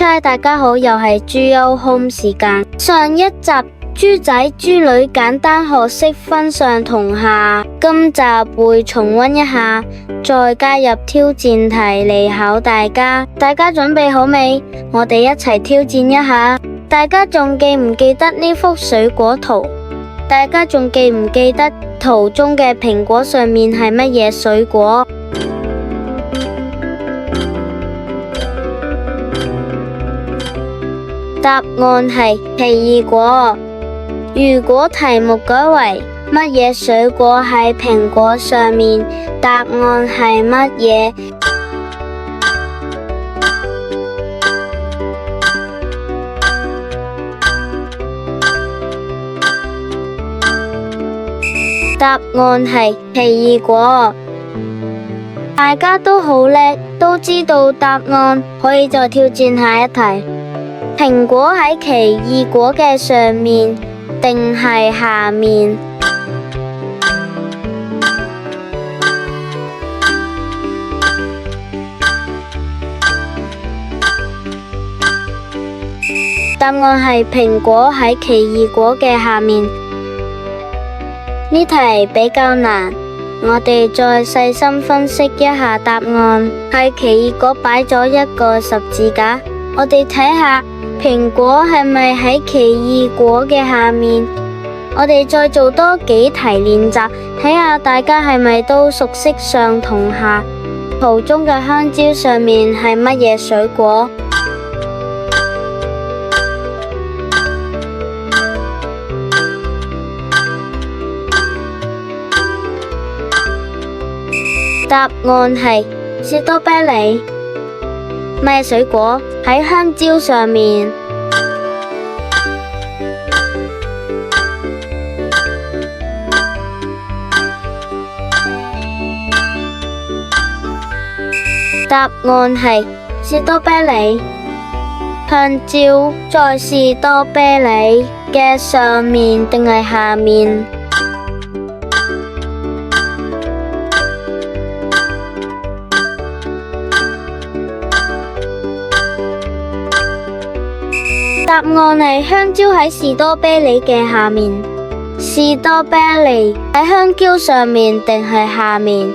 嗨，大家好，又係豬優 home 時間。上一集豬仔豬女簡單學識分上同下，今集會重溫一下，再加入挑戰題嚟考大家。大家準備好未？我哋一齊挑戰一下。大家仲記唔記得呢幅水果圖？大家仲記唔記得圖中嘅蘋果上面係乜嘢水果？答案係奇異果。如果題目改為乜嘢水果喺蘋果上面，答案係乜嘢？答案係奇異果。大家都好叻，都知道答案，可以再挑戰下一題。蘋果喺奇異果嘅上面定係下面？答案係蘋果喺奇異果嘅下面。呢題比較難，我哋再細心分析一下答案。係奇異果擺咗一個十字架，我哋睇下蘋果係咪喺奇異果嘅下面？我哋再做多幾題練習，睇下大家係咪都熟悉上同下。圖中嘅香蕉上面係乜嘢水果？答案係士多啤梨。咩水果喺香蕉上面？答案係士多啤梨。香蕉在士多啤梨嘅上面定係下面？答案係香蕉喺士多啤梨嘅下面。士多啤梨喺香蕉上面定係下面？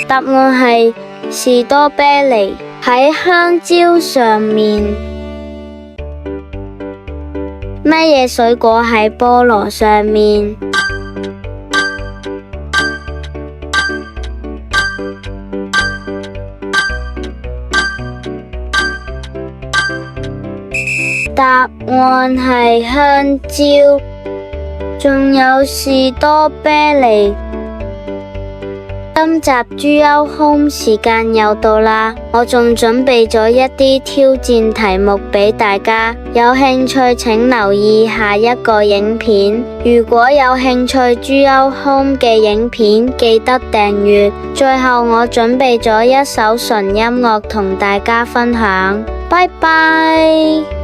答案係士多啤梨喺香蕉上面。乜嘢水果喺菠蘿上面？答案係香蕉，仲有士多啤梨。今集豬優 home 時間又到啦，我仲準備咗一啲挑戰題目俾大家，有興趣請留意下一個影片。如果有興趣豬優 home 嘅影片，記得訂閱。最後我準備咗一首純音樂同大家分享，拜拜。